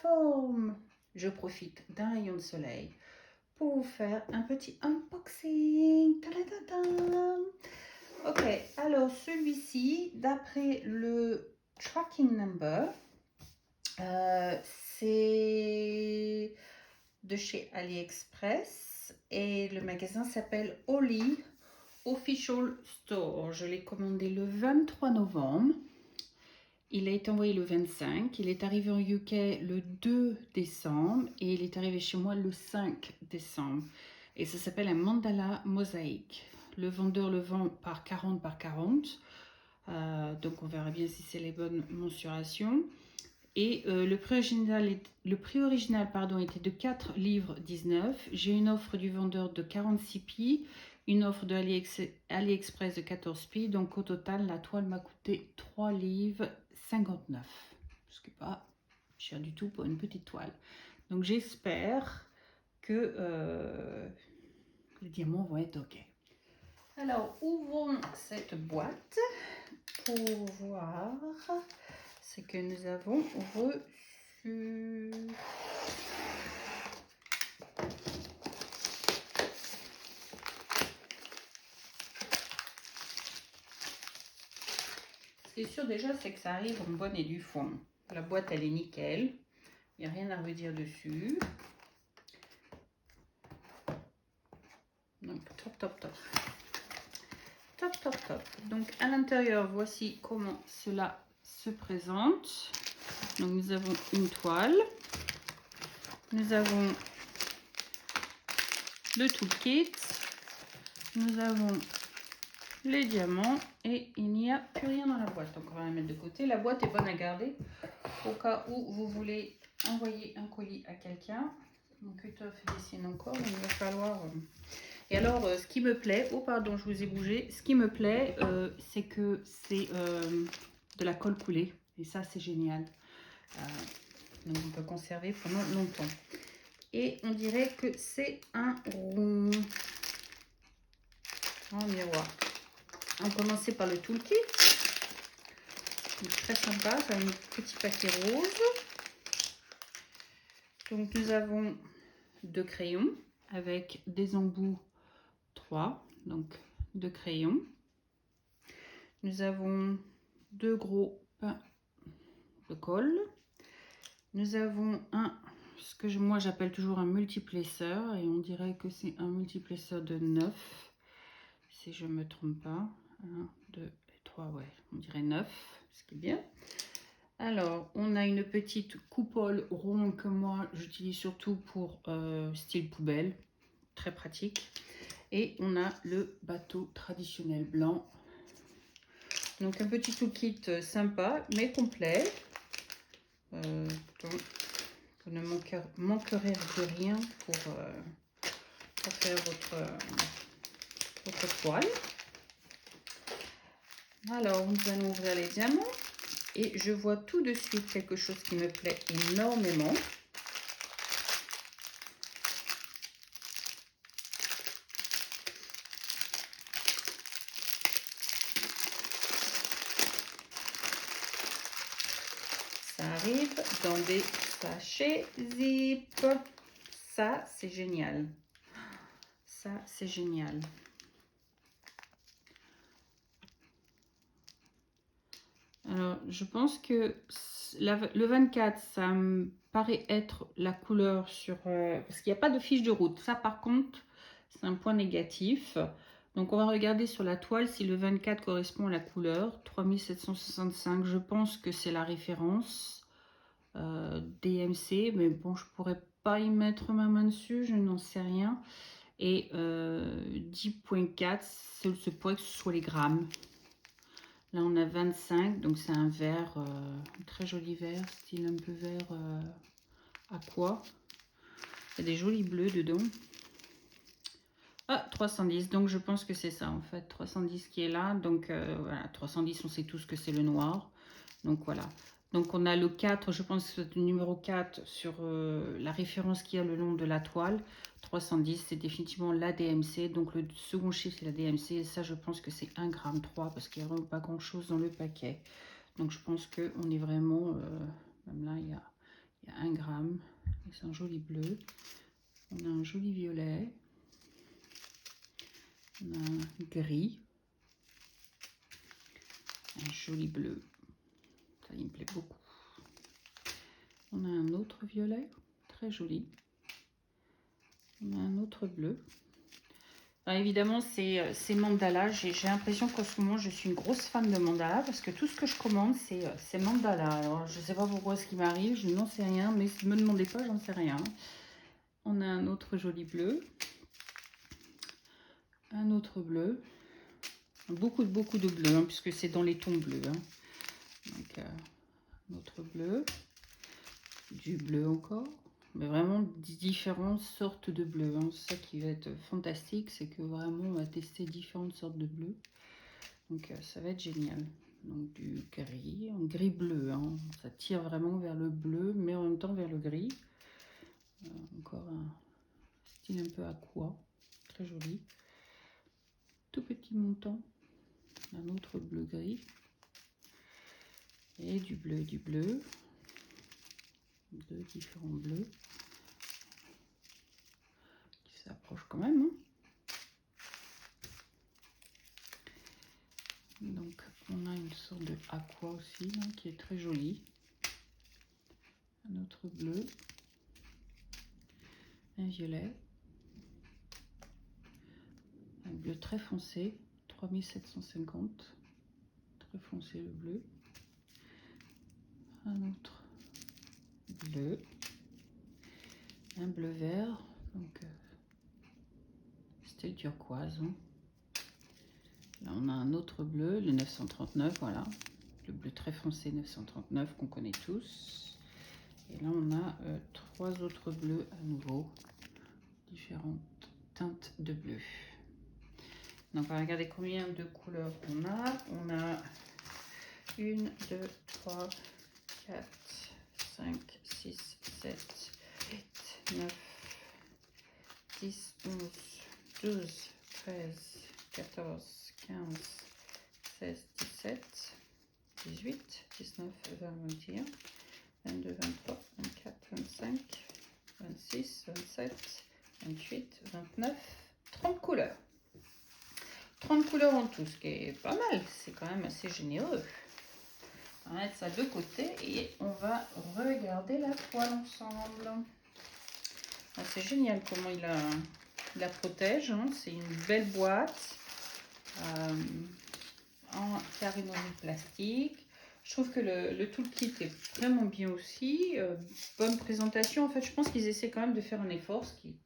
forme. Je profite d'un rayon de soleil pour vous faire un petit unboxing. Ta-da-da-da. Ok, alors celui-ci, d'après le tracking number, c'est de chez AliExpress et le magasin s'appelle Oli Official Store. Je l'ai commandé le 23 novembre. Il a été envoyé le 25, il est arrivé en UK le 2 décembre et il est arrivé chez moi le 5 décembre. Et ça s'appelle un mandala mosaïque. Le vendeur le vend par 40 par 40. Donc on verra bien si c'est les bonnes mensurations. Et le prix original était de 4 livres 19. J'ai une offre du vendeur de 46 p, une offre de AliExpress de 14 p. Donc au total, la toile m'a coûté 3 livres 59. Ce qui n'est pas cher du tout pour une petite toile. Donc j'espère que les diamants vont être OK. Alors ouvrons cette boîte pour voir ce que nous avons reçu. Ce qui est sûr déjà, c'est que ça arrive en bonne et due forme. La boîte, elle est nickel. Il n'y a rien à redire dessus. Donc, top, top, top. Top, top, top. Donc, à l'intérieur, voici comment cela se présente. Donc, nous avons une toile. Nous avons le toolkit. Nous avons les diamants et il n'y a plus rien dans la boîte. Donc, on va la mettre de côté. La boîte est bonne à garder au cas où vous voulez envoyer un colis à quelqu'un. Mon cutter fait dessiner encore, mais il va falloir... Et alors, ce qui me plaît... Oh, pardon, je vous ai bougé. Ce qui me plaît, c'est que c'est de la colle coulée. Et ça, c'est génial. Donc, on peut conserver pendant longtemps. Et on dirait que c'est un rond. En miroir. On va commencer par le toolkit. Très sympa, ça a un petit paquet rose. Donc nous avons 2 crayons avec des embouts 3, donc 2 crayons. Nous avons 2 gros pains de colle. Nous avons ce que moi j'appelle toujours un multiplaceur et on dirait que c'est un multiplaceur de 9 si je me trompe pas. 1, 2 et 3, ouais, on dirait 9, ce qui est bien. Alors, on a une petite coupole ronde que moi j'utilise surtout pour style poubelle, très pratique. Et on a le bateau traditionnel blanc. Donc un petit toolkit sympa mais complet. Donc vous ne manquerez de rien pour faire votre toile. Alors, nous allons ouvrir les diamants. Et je vois tout de suite quelque chose qui me plaît énormément. Ça arrive dans des sachets zip. Ça, c'est génial. Ça, c'est génial. Alors, je pense que le 24, ça me paraît être la couleur sur... parce qu'il n'y a pas de fiche de route. Ça, par contre, c'est un point négatif. Donc, on va regarder sur la toile si le 24 correspond à la couleur. 3765, je pense que c'est la référence DMC. Mais bon, je pourrais pas y mettre ma main dessus, je n'en sais rien. Et 10.4, ce pourrait que ce soit les grammes. Là, on a 25, donc c'est un vert, un très joli vert, style un peu vert aqua. Il y a des jolis bleus dedans. Ah, 310, donc je pense que c'est ça en fait, 310 qui est là. Donc voilà, 310, on sait tous que c'est le noir. Donc voilà. Donc on a le 4, je pense que c'est le numéro 4 sur la référence qu'il y a le long de la toile. 310, c'est définitivement la DMC. Donc le second chiffre, c'est la DMC. Et ça, je pense que c'est 1,3 g parce qu'il n'y a vraiment pas grand-chose dans le paquet. Donc je pense qu'on est vraiment... même là, il Il y a 1 gramme. C'est un joli bleu. On a un joli violet. On a un gris. Un joli bleu. Ça, il me plaît beaucoup. On a un autre violet. Très joli. On a un autre bleu. Alors évidemment, c'est mandala. J'ai l'impression qu'en ce moment, je suis une grosse fan de mandala parce que tout ce que je commande, c'est mandala. Alors, je ne sais pas pourquoi ce qui m'arrive, je n'en sais rien, mais ne me demandez pas, j'en sais rien. On a un autre joli bleu. Un autre bleu. Beaucoup de bleu, hein, puisque c'est dans les tons bleus. Hein. Donc, un autre bleu. Du bleu encore. Mais vraiment différentes sortes de bleu. Hein. C'est ça qui va être fantastique, c'est que vraiment on va tester différentes sortes de bleu. Donc ça va être génial. Donc du gris, un gris bleu. Hein. Ça tire vraiment vers le bleu, mais en même temps vers le gris. Encore un style un peu aqua. Très joli. Tout petit montant. Un autre bleu gris. Et du bleu, du bleu. Deux différents bleus. Qui s'approchent quand même. Hein. Donc on a une sorte de aqua aussi hein, qui est très jolie. Un autre bleu. Un violet. Un bleu très foncé. 3750. Très foncé le bleu. Un autre bleu. Un bleu vert. Donc c'était turquoise. Hein. Là on a un autre bleu, le 939, voilà. Le bleu très foncé 939 qu'on connaît tous. Et là on a 3 autres bleus à nouveau. Différentes teintes de bleu. Donc on va regarder combien de couleurs on a. On a 1, 2, 3, 4, 5, 6, 7, 8, 9, 10, 11, 12, 13, 14, 15, 16, 17, 18, 19, 20, 21, 22, 23, 24, 25, 26, 27, 28, 29, 30 couleurs. 30 couleurs en tout, ce qui est pas mal, c'est quand même assez généreux. On va mettre ça de côté et on va regarder la toile ensemble. C'est génial comment il la protège, hein. C'est une belle boîte en carrément plastique. Je trouve que le toolkit est vraiment bien aussi. Bonne présentation. En fait, je pense qu'ils essaient quand même de faire un effort, ce qui est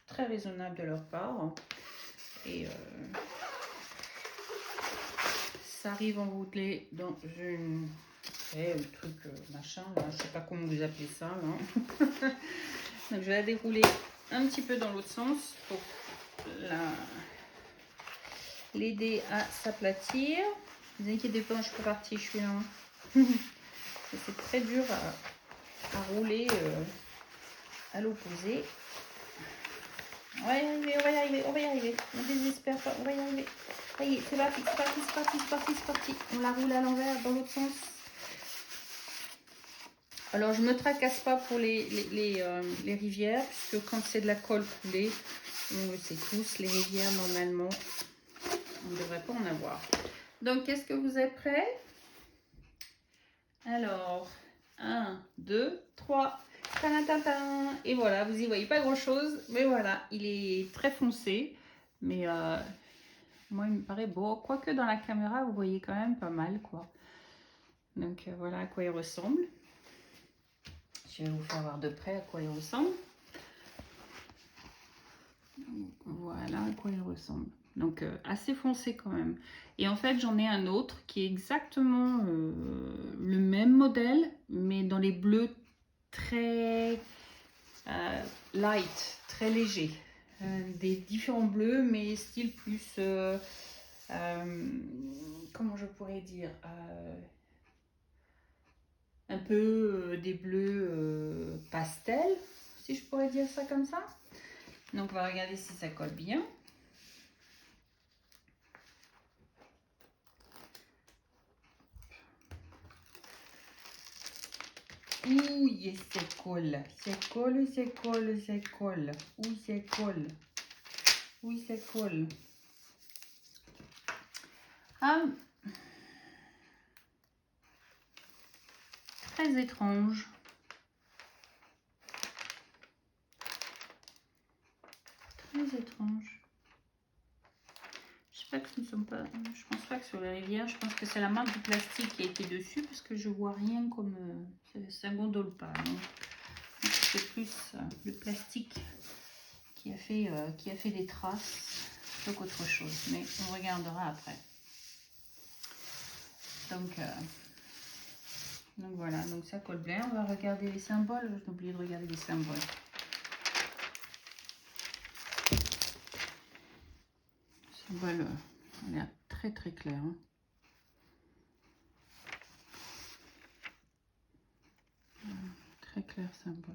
très raisonnable de leur part. Et ça arrive enroulé dans une... le truc machin, là, je sais pas comment vous appelez ça. Là. Donc, je vais la dérouler un petit peu dans l'autre sens pour l'aider à s'aplatir. Ne vous inquiétez pas, je suis pas partie, je suis là. C'est très dur à rouler à l'opposé. On va y arriver, on va y arriver, on va y arriver. Ne désespère pas, on va y arriver. Ça y est, c'est parti, c'est parti, c'est parti, c'est parti, c'est parti. On la roule à l'envers dans l'autre sens. Alors, je ne me tracasse pas pour les rivières, puisque quand c'est de la colle coulée, on le sait tous, les rivières, normalement, on ne devrait pas en avoir. Donc, est-ce que vous êtes prêts? Alors, 1, 2, 3. Et voilà, vous y voyez pas grand-chose, mais voilà, il est très foncé. Mais moi, il me paraît beau. Quoique dans la caméra, vous voyez quand même pas mal, quoi. Donc, voilà à quoi il ressemble. Je vais vous faire voir de près à quoi il ressemble. Voilà à quoi il ressemble. Donc assez foncé quand même. Et en fait j'en ai un autre qui est exactement le même modèle, mais dans les bleus très light, très léger. Des différents bleus, mais style plus... comment je pourrais dire un peu des bleus pastel, si je pourrais dire ça comme ça. Donc on va regarder si ça colle bien. Ouh, c'est colle. C'est colle, c'est colle, c'est colle. Oui, c'est colle. Oui, c'est colle. Ah, très étrange. Très étrange. J'espère que ce ne sont pas... Je pense pas que sur la rivière, je pense que c'est la marque du plastique qui a été dessus parce que je vois rien comme... ça gondole pas. C'est plus le plastique qui a fait des traces plutôt qu'autre chose. Mais on regardera après. Donc voilà, donc ça colle bien. On va regarder les symboles. J'ai oublié de regarder les symboles. Le symbole a l'air très très clair. Hein. Très clair symbole.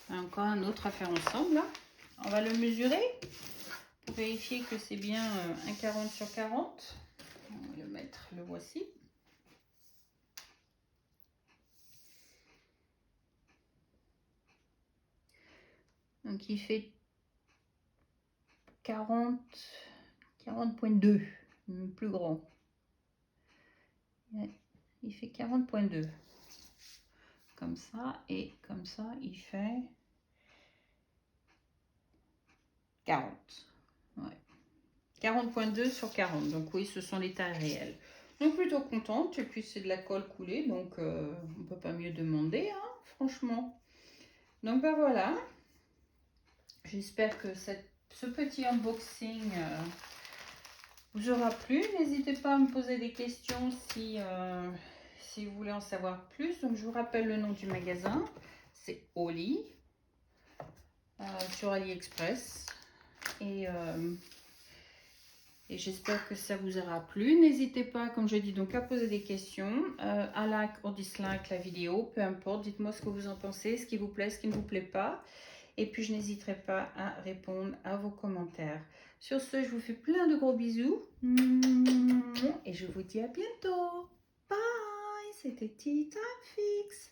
Encore un autre à faire ensemble. Là. On va le mesurer pour vérifier que c'est bien un 40 sur 40. On va le mettre, le voici. Donc il fait 40.2, plus grand. Ouais, il fait 40.2. Comme ça, et comme ça, il fait 40. Ouais. 40.2 sur 40. Donc oui, ce sont les tailles réelles. Donc plutôt contente. Et puis c'est de la colle coulée, donc on peut pas mieux demander, hein, franchement. Donc ben voilà. J'espère que ce petit unboxing vous aura plu. N'hésitez pas à me poser des questions si vous voulez en savoir plus. Donc je vous rappelle le nom du magasin. C'est Oli sur AliExpress. Et j'espère que ça vous aura plu. N'hésitez pas, comme je dis, donc à poser des questions, à like ou dislike la vidéo, peu importe. Dites-moi ce que vous en pensez, ce qui vous plaît, ce qui ne vous plaît pas. Et puis, je n'hésiterai pas à répondre à vos commentaires. Sur ce, je vous fais plein de gros bisous. Et je vous dis à bientôt. Bye, c'était Tita Fix.